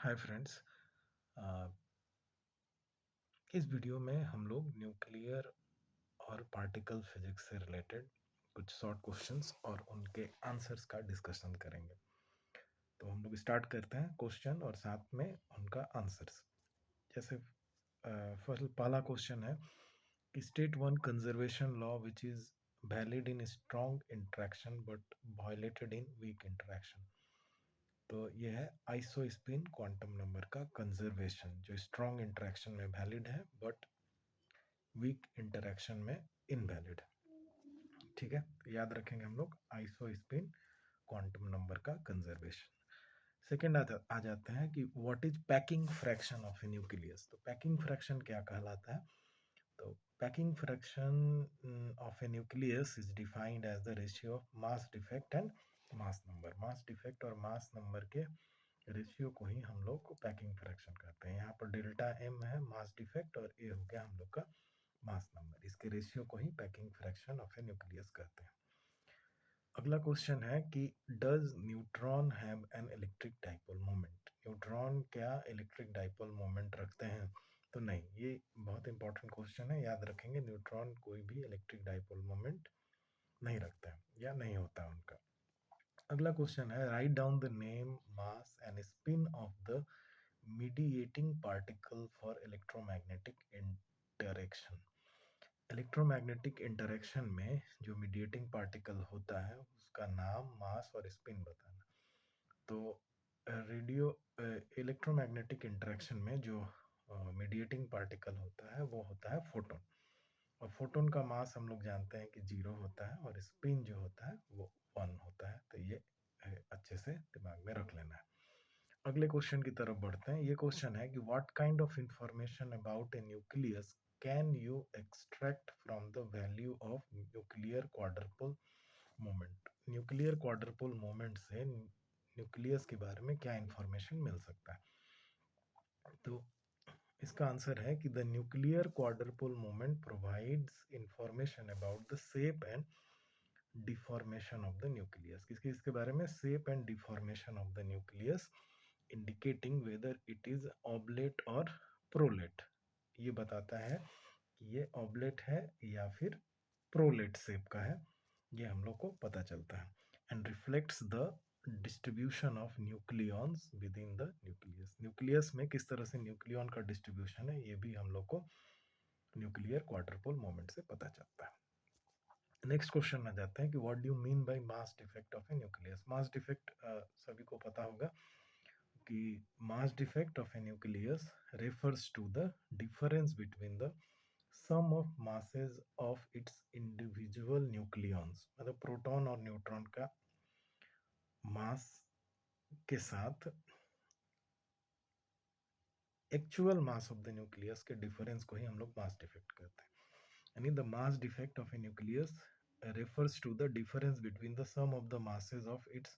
Hi friends. इस video में हम लोग न्यूक्लियर और पार्टिकल फिजिक्स से रिलेटेड कुछ शॉर्ट क्वेश्चंस और उनके आंसर्स का डिस्कशन करेंगे। तो हम लोग स्टार्ट करते हैं क्वेश्चन और साथ में उनका आंसर्स। जैसे पहला क्वेश्चन है कि state one conservation law which is valid in strong interaction but violated in weak interaction. तो ये है आइसोस्पिन क्वांटम नंबर का कंजर्वेशन जो स्ट्रॉन्ग इंटरेक्शन में वैलिड है बट वीक इंटरेक्शन में इनवैलिड है। ठीक है, तो याद रखेंगे हम लोग आइसोस्पिन क्वांटम नंबर का कंजर्वेशन। सेकेंड आ जाते हैं कि what is packing fraction of a nucleus. तो पैकिंग फ्रैक्शन क्या कहलाता है? तो packing fraction of a nucleus is defined as the ratio of mass defect and mass number. Mass defect और मास नंबर के रेशियो को ही हम लोग पैकिंग फ्रैक्शन कहते हैं। यहाँ पर डेल्टा एम है मास डिफेक्ट और ए हो गया हम लोग का मास नंबर। इसके रेशियो को ही packing fraction of a nucleus कहते हैं। अगला क्वेश्चन है कि does neutron have an electric dipole moment. Neutron क्या इलेक्ट्रिक डाइपोल मोमेंट रखते हैं? तो नहीं, ये बहुत इंपॉर्टेंट क्वेश्चन है, याद रखेंगे। न्यूट्रॉन कोई भी इलेक्ट्रिक डाइपोल मोमेंट नहीं रखते हैं या नहीं होता उनका। अगला क्वेश्चन है write down the name mass and spin off the mediating particle for electromagnetic interaction. Electromagnetic interaction में जो मीडिएटिंग पार्टिकल होता है उसका नाम, मास और स्पिन बताना। तो रेडियो इलेक्ट्रोमैग्नेटिक इंटरेक्शन में जो मीडिएटिंग पार्टिकल होता है वो होता है फोटोन। और फोटोन का मास हम लोग जानते हैं कि 0 होता है और स्पिन जो होता है वो 1 होता है। तो ये अच्छे से दिमाग में रख लेना है। अगले क्वेश्चन की तरफ बढ़ते हैं। ये क्वेश्चन है कि what kind of information about A nucleus can you extract from the value of nuclear quadruple moment. Nuclear quadruple moment से न्यूक्लियस के बारे में क्या इंफॉर्मेशन मिल सकता है? तो इसका आंसर है कि the nuclear quadruple moment provides information about the shape and deformation of the nucleus. किसके बारे में? Shape and deformation of the nucleus, indicating whether it is oblate और प्रोलेट। ये बताता है कि ये ऑब्लेट है या फिर प्रोलेट शेप का है, ये हम लोग को पता चलता है। And reflects the distribution of nucleons with in the nucleus. Nucleus में किस तरह से न्यूक्लियॉन का डिस्ट्रीब्यूशन है ये भी हम लोग को न्यूक्लियर क्वाड्रपल मोमेंट से पता चलता है। नेक्स्ट क्वेश्चन आ जाते हैं कि what do you mean by mass defect of a nucleus. Mass defect सभी को पता होगा कि mass defect of a nucleus refers to the difference between the sum of masses of its individual nucleons. मतलब प्रोटॉन और neutron का mass के साथ actual mass of the nucleus के डिफरेंस को ही हम लोग मास डिफेक्ट कहते हैं। यानी the mass defect of a nucleus refers to the difference between the sum of the masses of its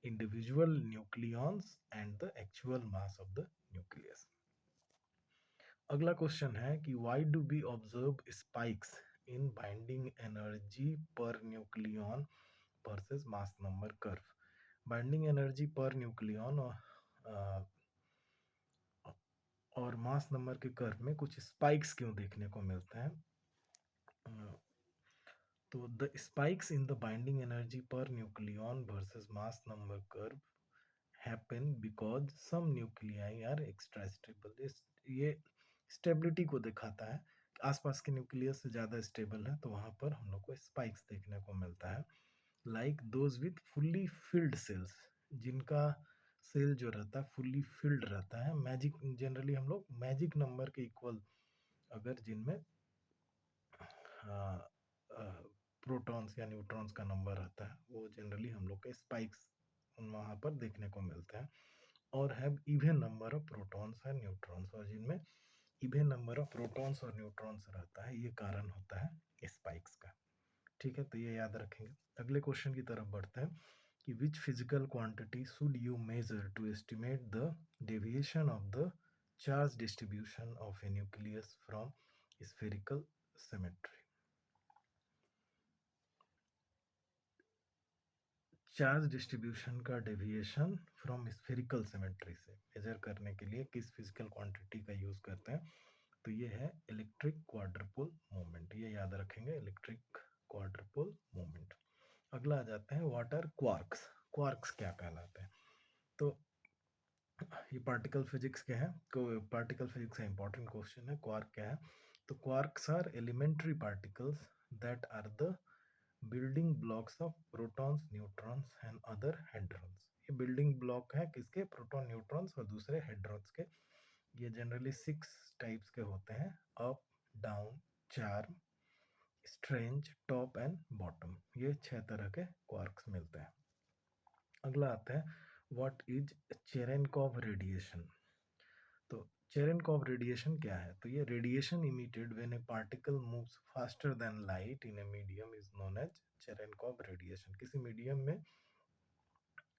individual nucleons and the actual mass of the nucleus. अगला question है कि why do we observe spikes in binding energy per nucleon versus mass number curve? Binding energy per nucleon और mass number के curve में कुछ spikes क्यों देखने को मिलते हैं? तो the spikes in the binding energy per nucleon versus mass number curve happen because some nuclei are extra stable. ये स्टेबिलिटी को दिखाता है। आसपास के न्यूक्लियस से ज़्यादा स्टेबल है तो वहाँ पर हम लोग को स्पाइक्स देखने को मिलता है। Like those with fully filled cells, जिनका सेल जो रहता है फुल्ली फिल्ड रहता है। मैजिक जनरली हम लोग मैजिक नंबर के इक्वल अगर जिनमें प्रोटॉन्स या न्यूट्रॉन्स का नंबर रहता है वो जनरली हम लोग के स्पाइक्स वहाँ पर देखने को मिलता है। और have even number of protons and neutrons, और जिनमें इवन नंबर ऑफ प्रोटॉन्स और न्यूट्रॉन्स रहता है, ये कारण होता है स्पाइक्स का। ठीक है, तो ये याद रखेंगे। अगले क्वेश्चन की तरफ बढ़ते हैं कि which physical quantity should you measure to estimate the deviation of the charge distribution of a nucleus from spherical symmetry. Charge distribution का डेविएशन फ्रॉम स्फेरिकल सिमेट्री से मेजर करने के लिए किस फिजिकल क्वांटिटी का यूज करते हैं? तो ये है इलेक्ट्रिक क्वाड्रुपल मोमेंट, ये याद रखेंगे, इलेक्ट्रिक क्वाड्रुपल मोमेंट। अगला आ जाते हैं वाटर क्वार्क्स। क्वार्क्स क्या कहलाते हैं? तो ये पार्टिकल फिजिक्स के हैं, पार्टिकल फिजिक्स का इंपॉर्टेंट क्वेश्चन है। क्वार्क क्या है? तो quarks are elementary particles that are the building blocks of protons, neutrons and other hadrons. ये बिल्डिंग ब्लॉक है किसके? प्रोटॉन, न्यूट्रॉन्स और दूसरे हेड्रॉन्स के। ये जनरली 6 टाइप्स के होते हैं: up, down, charm, strange, top and bottom. ये 6 तरह के क्वार्क्स मिलते हैं। अगला आता है व्हाट इज चेरेनकॉव रेडिएशन। तो चेरेनकॉव रेडिएशन क्या है? तो ये radiation emitted when a particle moves faster than light in a medium is known as Cherenkov radiation. किसी मीडियम में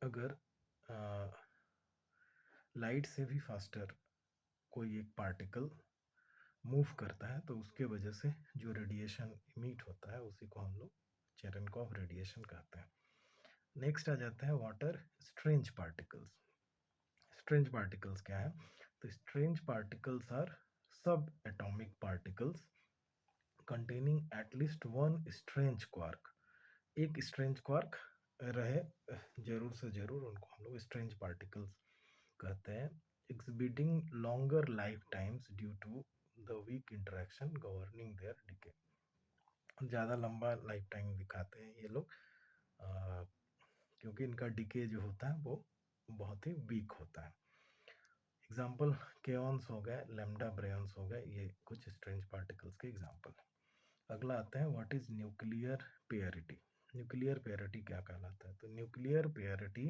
अगर लाइट से भी फास्टर कोई एक पार्टिकल मूव करता है तो उसके वजह से जो रेडिएशन इमिट होता है उसी को हम लोग चेरेनकॉव रेडिएशन कहते हैं। नेक्स्ट आ जाता है water strange particles. Strange particles क्या है? तो स्ट्रेंज पार्टिकल्स आर सब atomic particles containing at least one strange quark। एक स्ट्रेंज क्वार्क रहे जरूर से जरूर, उनको हम लोग स्ट्रेंज पार्टिकल्स कहते हैं। Exhibiting longer life times due to the weak interaction governing their decay. ज़्यादा लंबा लाइफ टाइम दिखाते हैं ये लोग क्योंकि इनका डिके जो होता है वो बहुत ही वीक होता है। एग्जाम्पल केऑन्स हो गए, लैम्डा ब्रेयन्स हो गए, ये कुछ स्ट्रेंज पार्टिकल्स के एग्जाम्पल। अगला आता है व्हाट इज न्यूक्लियर पेयरिटी। न्यूक्लियर पेयरिटी क्या कहलाता है? तो nuclear पेयरिटी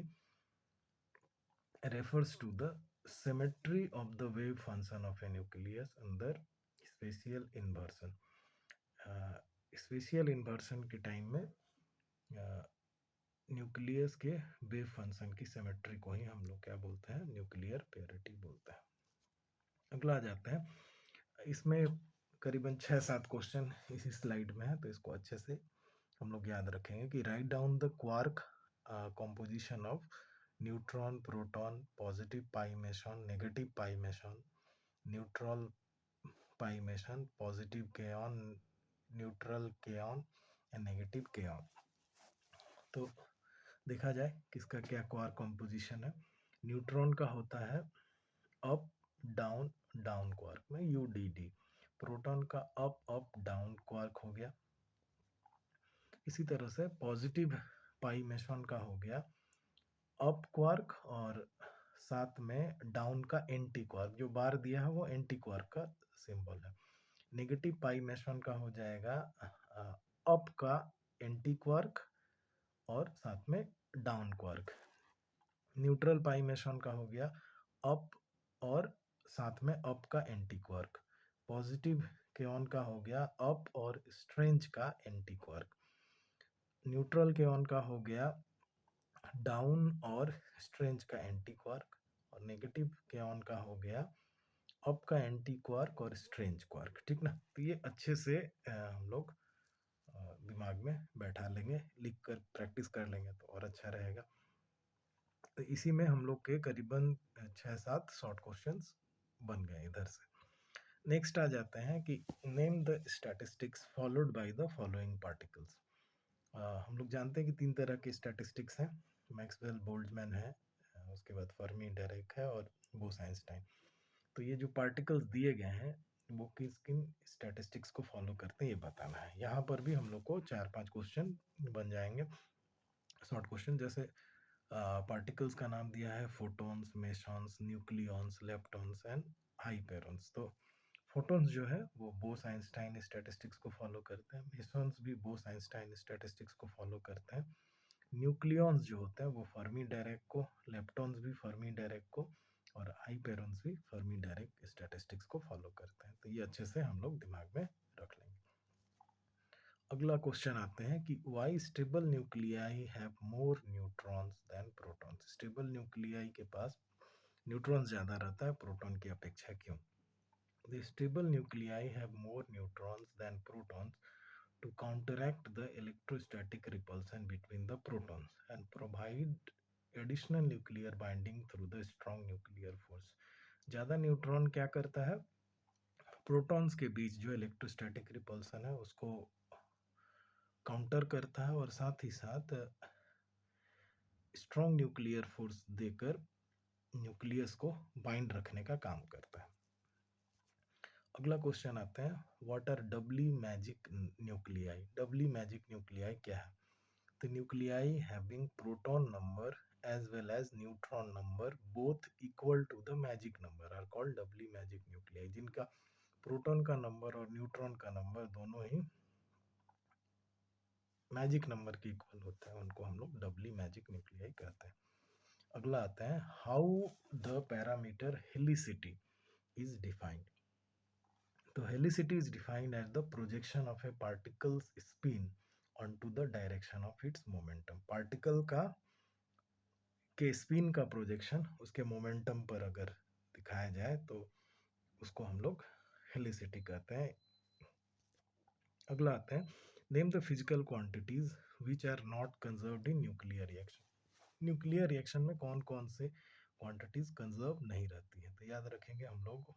refers to the symmetry of the wave function of a nucleus under spatial inversion। Spatial inversion के टाइम में न्यूक्लियस के वेव फंक्शन की सिमेट्री को ही हम लोग क्या बोलते हैं? न्यूक्लियर पेयरिटी बोलते हैं। अगला आ जाता है, इसमें करीबन 6-7 क्वेश्चन इसी स्लाइड में है तो इसको अच्छे से हम लोग याद रखेंगे कि write down the quark composition of neutron, proton, positive pi meson, negative pi meson, neutral pi meson, positive kaon, neutral kaon and negative kaon। तो देखा जाए किसका क्या क्वार्क कंपोजिशन है। न्यूट्रॉन का होता है अप डाउन डाउन क्वार्क में UDD। प्रोटॉन का अप अप डाउन क्वार्क हो गया। इसी तरह से पॉजिटिव पाई मेसॉन का हो गया अप क्वार्क और साथ में डाउन का एंटी क्वार्क, जो बार दिया है वो एंटी क्वार्क का सिंबल है। नेगेटिव पाई मेसॉन का हो जाएगा अप का एंटी क्वार्क और साथ में डाउन क्वार्क। न्यूट्रल पाई मेसॉन का हो गया अप और साथ में अप का एंटी क्वार्क। पॉजिटिव केऑन का हो गया अप और स्ट्रेंज का एंटी क्वार्क। न्यूट्रल केऑन का हो गया डाउन और स्ट्रेंज का एंटी क्वार्क। और नेगेटिव केऑन का हो गया अप का एंटी क्वार्क और स्ट्रेंज क्वार्क। ठीक ना? तो ये अच्छे से हम लोग दिमाग में बैठा लेंगे, लिख कर प्रैक्टिस कर लेंगे तो और अच्छा रहेगा। तो इसी में हम लोग के करीबन 6-7 शॉर्ट क्वेश्चंस बन गए इधर से। नेक्स्ट आ जाते हैं कि name the statistics followed by the following particles. हम लोग जानते हैं कि 3 तरह के स्टैटिस्टिक्स हैं, मैक्सवेल बोल्ट्जमैन है, उसके बाद फर्मी डायरेक है और बोस-आइंस्टाइन। तो ये जो पार्टिकल्स दिए गए हैं वो किस किन स्टैटिस्टिक्स को फॉलो करते हैं ये बताना है। यहाँ पर भी हम लोग को 4-5 क्वेश्चन बन जाएंगे शॉर्ट क्वेश्चन। जैसे पार्टिकल्स का नाम दिया है फोटॉन्स, मेसॉन्स, न्यूक्लियॉन्स, लेप्टॉन्स एंड हाइपेरॉन्स। तो फोटॉन्स जो है वो बोस-आइंस्टाइन स्टैटिस्टिक्स को फॉलो करते हैं, मेसॉन्स भी बोस-आइंस्टाइन स्टैटिस्टिक्स को फॉलो करते हैं, न्यूक्लियॉन्स जो होते हैं वो फर्मी डायरेक को, लेप्टॉन्स भी फर्मी डायरेक को और हाइपेरॉन्स भी फर्मी डायरेक स्टैटिस्टिक्स को फॉलो करते हैं। तो ये अच्छे से हम लोग दिमाग में रख लेंगे। अगला क्वेश्चन आते हैं कि why stable nuclei have more neutrons than protons. Stable nuclei के पास न्यूट्रॉन्स ज़्यादा रहता है प्रोटॉन की अपेक्षा, क्यों? The stable nuclei have more neutrons than protons to counteract the electrostatic repulsion between the protons and provide additional nuclear binding through the strong nuclear force. ज़्यादा neutron क्या करता है, प्रोटॉन्स के बीच जो इलेक्ट्रोस्टैटिक रिपल्सन है उसको काउंटर करता है और साथ ही साथ स्ट्रॉन्ग न्यूक्लियर फोर्स देकर न्यूक्लियस को बाइंड रखने का काम करता है। अगला क्वेश्चन आता है, what are doubly magic nuclei. Doubly magic nuclei क्या है? The nuclei having proton number as well as neutron number both equal to the magic number are called doubly magic nuclei। जिनका प्रोटॉन का number और neutron का number दोनों ही magic number के equal होता है, उनको हम लोग डबली मैजिक न्यूक्लियाई कहते हैं। अगला आता है, how the parameter helicity is defined. तो helicity is defined as the projection of a particle's spin onto the direction of its momentum। Particle का के स्पिन का प्रोजेक्शन उसके मोमेंटम पर अगर दिखाया जाए तो उसको हम लोग हेलिसिटी कहते हैं। अगला आता है, name the physical quantities which are not conserved in nuclear reaction. Nuclear reaction में कौन कौन से क्वांटिटीज कंजर्व नहीं रहती है? तो याद रखेंगे हम लोग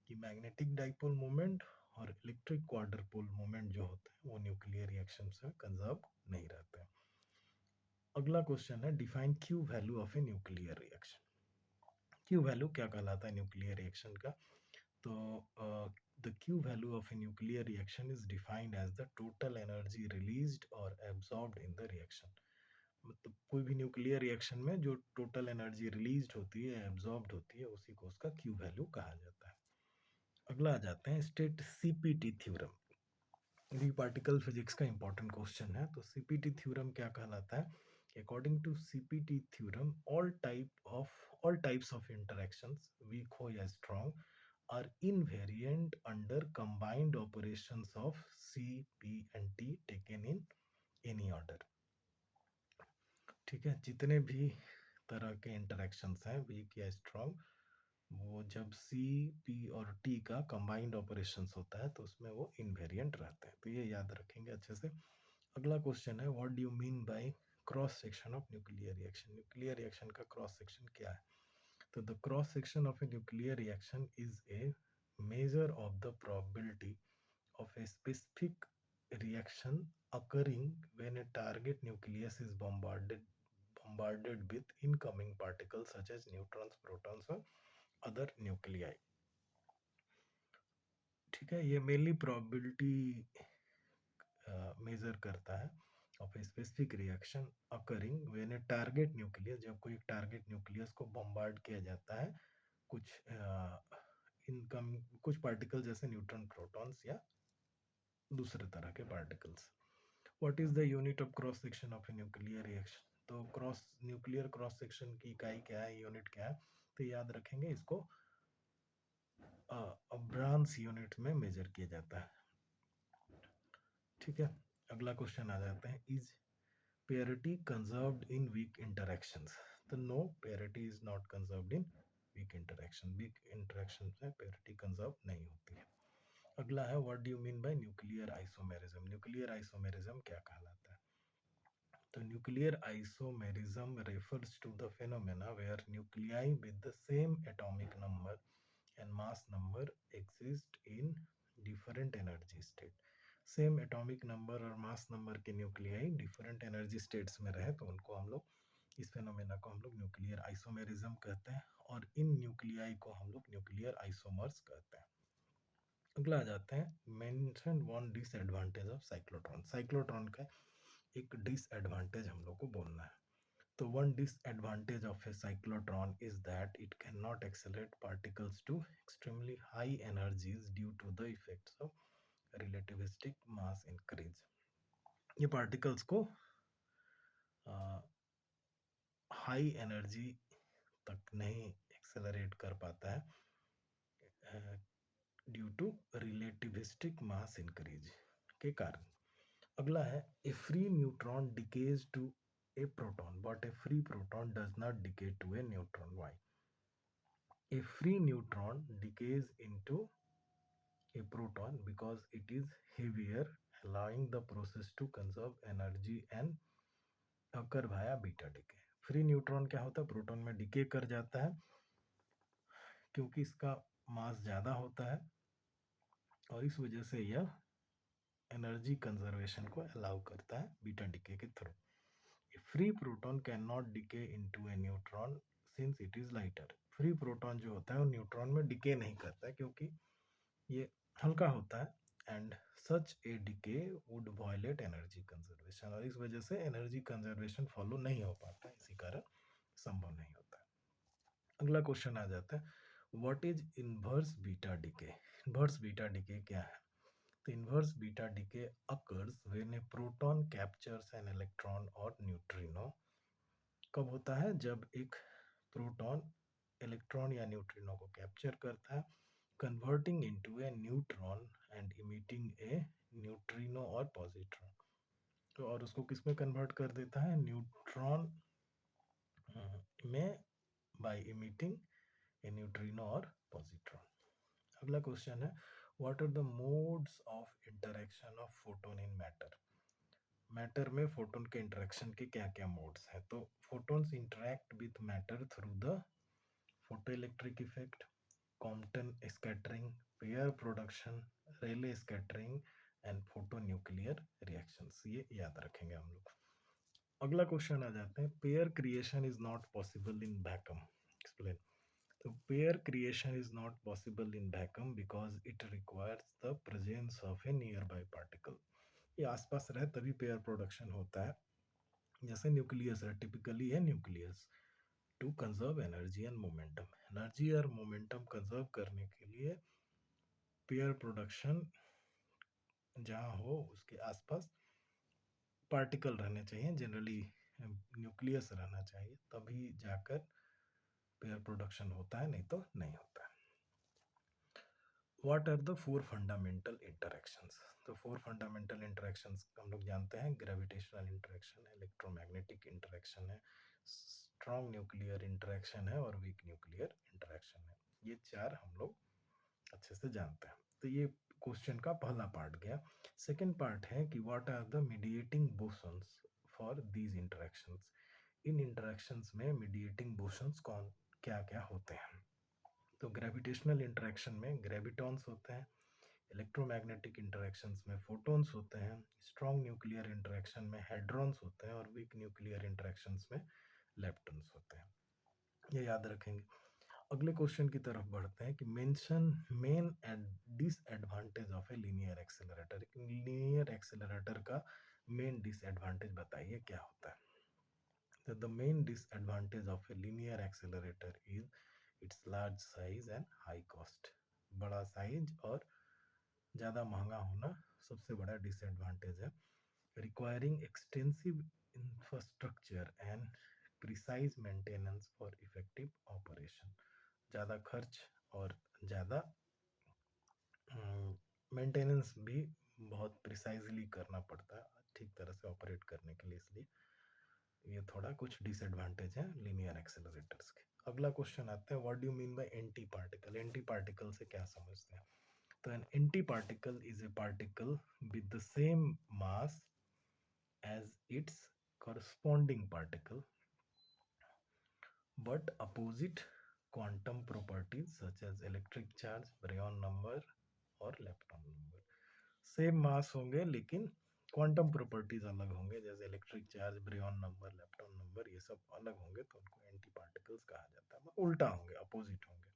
कि मैग्नेटिक डाइपोल मोमेंट और इलेक्ट्रिक क्वाड्रपोल मोमेंट जो होते हैं वो न्यूक्लियर रिएक्शन में कंजर्व नहीं रहते हैं। अगला क्वेश्चन है, define Q value of a nuclear reaction. Q value क्या कहलाता है न्यूक्लियर रिएक्शन का? तो the Q value of a nuclear reaction is defined as the total energy released और एब्जॉर्ब्ड इन द रिएक्शन। मतलब कोई भी न्यूक्लियर रिएक्शन में जो टोटल एनर्जी रिलीज्ड होती है, एब्जॉर्ब्ड होती है, उसी को उसका क्यू वैल्यू कहा जाता है। अगला आ जाते हैं, स्टेट सीपीटी थ्योरम। ये पार्टिकल फिजिक्स का इंपॉर्टेंट क्वेश्चन है। तो सीपीटी थ्योरम क्या कहलाता है? According to CPT theorem, all types of interactions, weak हो या strong, are invariant under combined operations of C, P and T taken in any order। ठीक है, जितने भी तरह के इंटरेक्शंस हैं वीक या स्ट्रॉन्ग, वो जब सी, पी और टी का कंबाइंड ऑपरेशंस होता है तो उसमें वो इनवेरिएंट रहते हैं। तो ये याद रखेंगे अच्छे से। अगला क्वेश्चन है, what do you mean by cross section of nuclear reaction. Nuclear reaction का क्रॉस सेक्शन क्या है? तो the cross section of a nuclear reaction is a measure of the probability of a specific reaction occurring when a target nucleus is bombarded with incoming particles such as neutrons, protons or other nuclei। ठीक है, ये mainly probability major करता है of a specific reaction occurring when A target nucleus, जब कोई target nucleus को bombard किया जाता है कुछ इनकम कुछ पार्टिकल जैसे न्यूट्रॉन, प्रोटॉन्स या दूसरे तरह के particles. What is the unit of cross section of a nuclear reaction. तो न्यूक्लियर क्रॉस सेक्शन की इकाई क्या है, यूनिट क्या है? तो याद रखेंगे इसको ब्रांस यूनिट में मेजर किया जाता है। ठीक है, अगला क्वेश्चन आ जाता है, is parity conserved in weak interactions. तो no, parity is not conserved in weak interaction. Weak interaction में पेरिटी कंजर्व नहीं होती है। अगला है, what do you mean by nuclear isomerism. Nuclear isomerism क्या कहलाता है? तो nuclear isomerism refers to the phenomena where nuclei with the same atomic number and mass number exist in different energy state। Same atomic number और mass number के nuclei different energy states में रहे तो उनको हम लोग, इस फेनोमेना को हम लोग न्यूक्लियर आइसोमेरिज्म कहते हैं और इन न्यूक्लियाई को हम लोग न्यूक्लियर आइसोमर्स कहते हैं। अगला आ जाते हैं, mention one disadvantage of cyclotron. Cyclotron का एक डिसएडवांटेज हम लोग को बोलना है। तो one disadvantage of a cyclotron is that it cannot accelerate particles to extremely high energies due to the effects of relativistic mass increase। ये पार्टिकल्स को हाई एनर्जी तक नहीं एक्सेलरेट कर पाता है due to relativistic mass increase के कारण। अगला है, a free neutron decays to a proton but a free proton does not decay to a neutron। Why? A free neutron decays into a proton because it is heavier allowing the process to conserve energy and occur via beta decay. Free neutron क्या होता है? Proton में decay कर जाता है क्योंकि इसका मास ज़्यादा होता है और इस वजह से यह एनर्जी कंजर्वेशन को अलाउ करता है बीटा डिके के through. Free proton can not decay into A neutron since it is lighter. Free proton जो होता है वो न्यूट्रॉन में डिके नहीं करता है क्योंकि ये हल्का होता है and such a decay would violate energy conservation, और इस वजह से एनर्जी कंजर्वेशन फॉलो नहीं हो पाता, इसी कारण संभव नहीं होता है. अगला क्वेश्चन आ जाता है, what is inverse beta decay? Inverse beta decay क्या है? तो inverse beta decay occurs when A proton captures an electron और न्यूट्रिनो. कब होता है? जब एक प्रोटॉन इलेक्ट्रॉन या न्यूट्रिनो को कैप्चर करता है, converting into A neutron and emitting a neutrino और पॉजिट्रॉन. तो और उसको किस में कन्वर्ट कर देता है? न्यूट्रॉन में, बाय इमिटिंग ए न्यूट्रिनो और पॉजिट्रॉन. अगला क्वेश्चन है, what are the modes of interaction of photon in matter? Matter में फोटोन के इंटरेक्शन के क्या क्या मोड्स हैं? तो photons interact with matter through the photoelectric effect, Compton scattering, pair production, Rayleigh scattering and photonuclear reactions. ये याद रखेंगे हम लोग. अगला क्वेश्चन आ जाते हैं, pair creation is not possible in vacuum. Explain. तो pair creation is not possible in vacuum because it requires the presence of a nearby particle. ये आसपास रहे तभी पेयर प्रोडक्शन होता है. जैसे न्यूक्लियस है, टिपिकली है nucleus to conserve energy and momentum. Energy और मोमेंटम कंजर्व करने के लिए पेयर प्रोडक्शन जहाँ हो उसके आसपास पार्टिकल रहने चाहिए, जनरली न्यूक्लियस रहना चाहिए, तभी जाकर पेयर प्रोडक्शन होता है, नहीं तो नहीं होता है. What are the four fundamental interactions? तो फोर फंडामेंटल इंटरेक्शंस हम लोग जानते हैं, ग्रेविटेशनल इंटरेक्शन है, इलेक्ट्रोमैग्नेटिक इंटरेक्शन है, स्ट्रॉन्ग न्यूक्लियर इंटरेक्शन है और वीक न्यूक्लियर इंटरेक्शन है. ये चार हम लोग अच्छे से जानते हैं. तो ये क्वेश्चन का पहला पार्ट गया. सेकंड पार्ट है कि what are the mediating bosons for these interactions? इन इंटरेक्शंस में मीडिएटिंग बोसॉन्स कौन क्या क्या होते हैं? तो ग्रेविटेशनल इंटरेक्शन में ग्रेविटॉन्स होते हैं, इलेक्ट्रोमैग्नेटिक इंटरेक्शंस में फोटॉन्स होते हैं, स्ट्रॉन्ग न्यूक्लियर इंटरेक्शन में हेड्रॉन्स होते हैं और वीक न्यूक्लियर इंटरेक्शंस में लेप्टॉन्स होते हैं. ये याद रखेंगे. अगले क्वेश्चन की तरफ बढ़ते हैं कि mention main and disadvantage of a linear accelerator. Linear accelerator का मेन डिसएडवांटेज बताइए क्या होता है? तो the main disadvantage of a linear accelerator is it's large size and high cost. बड़ा साइज और ज़्यादा महंगा होना सबसे बड़ा डिसएडवांटेज है. Requiring extensive infrastructure and precise maintenance for effective operation. ज़्यादा खर्च और ज़्यादा मेंटेनेंस भी बहुत प्रिसाइजली करना पड़ता है ठीक तरह से ऑपरेट करने के लिए, इसलिए ये थोड़ा कुछ डिसएडवांटेज है लीनियर एक्सेलरेटर्स के. अगला क्वेश्चन आता है, what do you mean by antiparticle? Antiparticle से क्या समझते हैं? तो an antiparticle is a particle with the same mass as its corresponding particle but opposite quantum properties such as electric charge, baryon number और lepton number. Same mass होंगे लेकिन quantum properties अलग होंगे, जैसे electric charge, baryon number, lepton number, ये सब अलग होंगे तो उनको एंटी पार्टिकल्स कहा जाता है. उल्टा होंगे, अपोजिट होंगे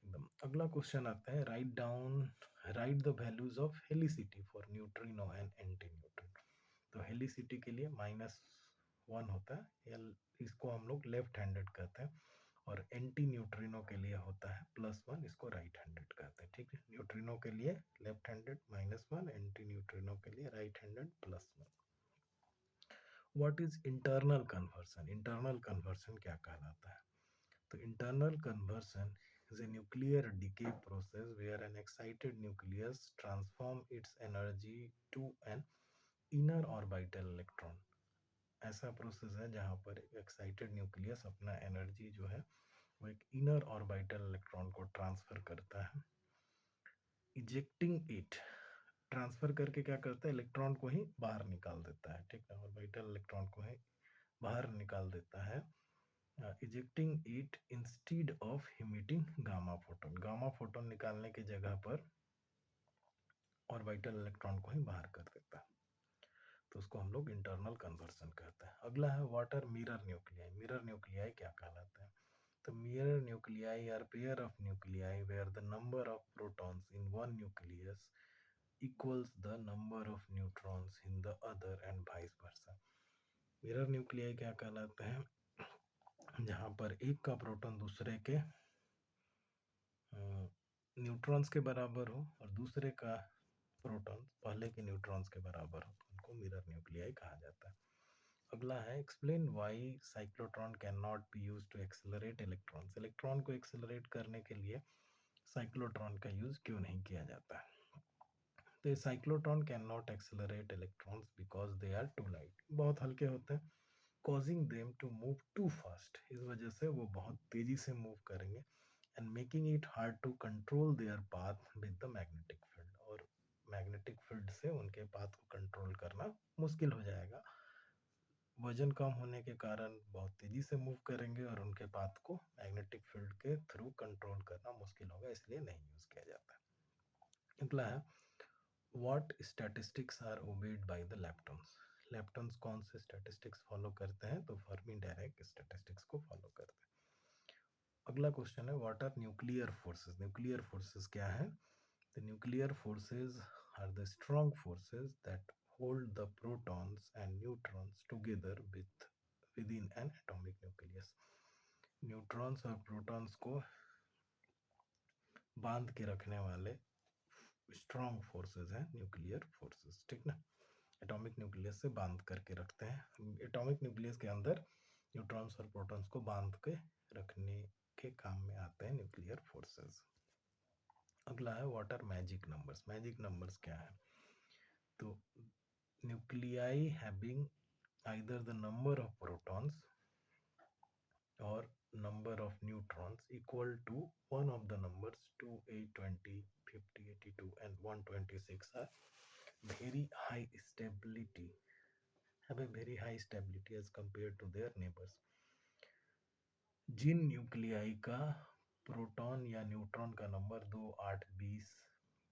एकदम. अगला क्वेश्चन आता है, right the values of helicity for neutrino and anti neutrino. तो हेलिसिटी के लिए -1 होता है, या इसको हम लोग लेफ्ट हैंडेड कहते हैं, और एंटी न्यूट्रिनो के लिए होता है +1, इसको राइट हैंडेड कहते हैं. ठीक है, न्यूट्रिनो के लिए लेफ्ट हैंडेड -1, एंटी न्यूट्रिनो के लिए right handed +1. What is internal conversion? Internal conversion क्या कहलाता है? तो internal conversion is a nuclear decay process where an excited nucleus transform its energy to an inner orbital electron. ऐसा process है जहाँ पर एक्साइटेड न्यूक्लियस अपना एनर्जी जो है वो एक इनर ऑर्बिटल इलेक्ट्रॉन को ट्रांसफर करता है, इजेक्टिंग इट ट्रांसफर करके क्या करता है, इलेक्ट्रॉन को ही बाहर निकाल देता है, ठीक है, ऑर्बिटल इलेक्ट्रॉन को ही बाहर निकाल देता है, ejecting it instead of emitting gamma photon. Gamma photon निकालने की जगह पर ऑर्बिटल इलेक्ट्रॉन को ही बाहर कर देता है, तो उसको हम लोग इंटरनल कन्वर्सन कहते हैं। अगला है what are mirror nuclei. Mirror nuclei क्या कहलाते हैं? तो mirror nuclei are pair of nuclei where the number of protons in one nucleus equals the number of neutrons in the other and vice versa। Mirror nuclei क्या कहलाते हैं? जहां पर एक का प्रोटॉन दूसरे के न्यूट्रॉन्स के बराबर हो और दूसरे का प्रोटॉन पहले के न्यूट्रॉन्स के बराबर हो, तो उनको मिरर न्यूक्लियाई कहा जाता है। अगला है explain why cyclotron can not be used to accelerate electrons. Electron को एक्सेलरेट करने के लिए साइक्लोट्रॉन का यूज क्यों नहीं किया जाता है? तो cyclotron can not accelerate electrons because they are too light, बहुत हल्के होते हैं, causing them to move too fast, इस वजह से वो बहुत तेजी से मूव करेंगे, and making it hard to control their path with the magnetic field, और मैग्नेटिक फील्ड से उनके पाथ को कंट्रोल करना मुश्किल हो जाएगा। वजन कम होने के कारण बहुत तेजी से मूव करेंगे और उनके पाथ को मैग्नेटिक फील्ड के थ्रू कंट्रोल करना मुश्किल होगा, इसलिए नहीं यूज किया जाता है। अगला है what statistics are obeyed by the leptons. Leptons कौन से स्टैटिस्टिक्स फॉलो करते हैं? तो फर्मी डायरेक्ट स्टैटिस्टिक्स को फॉलो करते हैं। अगला क्वेश्चन है what are nuclear forces. Nuclear forces क्या है? The nuclear forces are the strong forces that hold the protons and neutrons together within an atomic nucleus। Neutrons और प्रोटॉन्स को बांध के रखने वाले स्ट्रॉन्ग फोर्सेस हैं न्यूक्लियर फोर्सेस, ठीक ना। एटॉमिक न्यूक्लियस से बांध करके रखते हैं, एटॉमिक न्यूक्लियस के अंदर न्यूट्रॉन्स और प्रोटॉन्स को बांध के रखने के काम में आते हैं न्यूक्लियर फोर्सेस। अगला है what are magic numbers. Magic numbers क्या है? तो nuclei having either the number of protons और number of neutrons equal to one of the numbers 2, 8, 20, 50, 82 and 126 are very high stability, have a very high stability as compared to their neighbors। जिन nuclei का proton या neutron का number 2, 8, 20,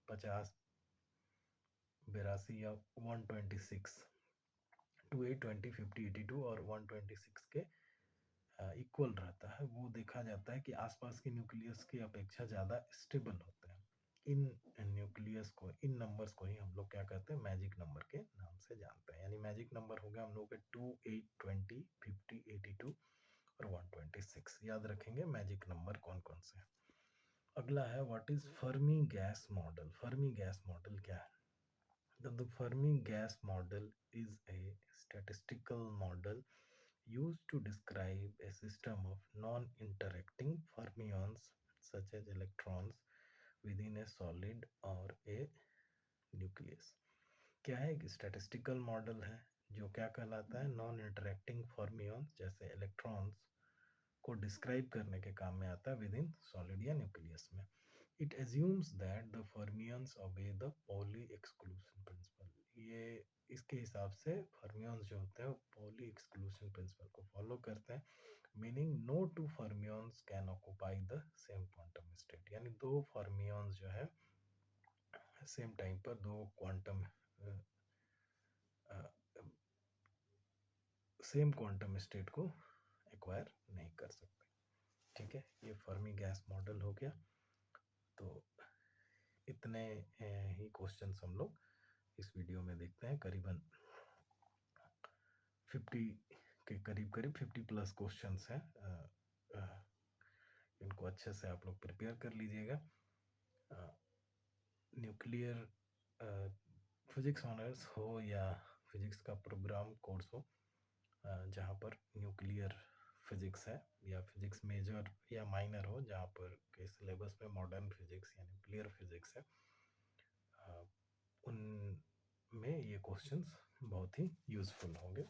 50, 82 या 126, 2, 8, 20, 50, 82 और 126 के equal रहता है, वो देखा जाता है कि आसपास के न्यूक्लियस की अपेक्षा ज़्यादा स्टेबल होते हैं। इन न्यूक्लियस को, इन नंबर्स को ही हम लोग क्या कहते हैं? मैजिक नंबर के नाम से जानते हैं। यानी मैजिक नंबर हो गया हम लोग के 2, 8, 20, 50, 82 और 126। याद रखेंगे मैजिक नंबर कौन कौन से हैं। अगला है what is Fermi gas model. Fermi gas model क्या है? The Fermi gas model is a statistical model used to describe a system of non-interacting fermions such as electrons within a solid or a nucleus। क्या है? एक statistical model है जो क्या कहलाता है? नॉन इंटरेक्टिंग फर्मियंस जैसे इलेक्ट्रॉन्स को डिस्क्राइब करने के काम में आता है विद इन सॉलिड या न्यूक्लियस में। It assumes that the fermions obey the Pauli exclusion principle. ये इसके हिसाब से फर्मियंस जो होते हैं वो पॉली एक्सक्लूशन प्रिंसिपल को फॉलो करते हैं, meaning no two fermions can occupy the same quantum state. यानी दो फर्मियंस जो है सेम टाइम पर दो क्वांटम सेम क्वांटम स्टेट को एक्वायर नहीं कर सकते, ठीक है। ये फर्मी गैस मॉडल हो गया। तो इतने ही क्वेश्चंस हम लोग इस वीडियो में देखते हैं। करीबन 50 के करीब 50 प्लस क्वेश्चंस हैं। इनको अच्छे से आप लोग प्रिपेयर कर लीजिएगा। न्यूक्लियर फिजिक्स ऑनर्स हो या फिजिक्स का प्रोग्राम कोर्स हो जहाँ पर न्यूक्लियर फिजिक्स है, या फिजिक्स मेजर या माइनर हो जहाँ पर के सिलेबस में मॉडर्न फिजिक्स या न्यूक्लियर फिजिक्स है, उनमें ये क्वेश्चंस बहुत ही यूज़फुल होंगे।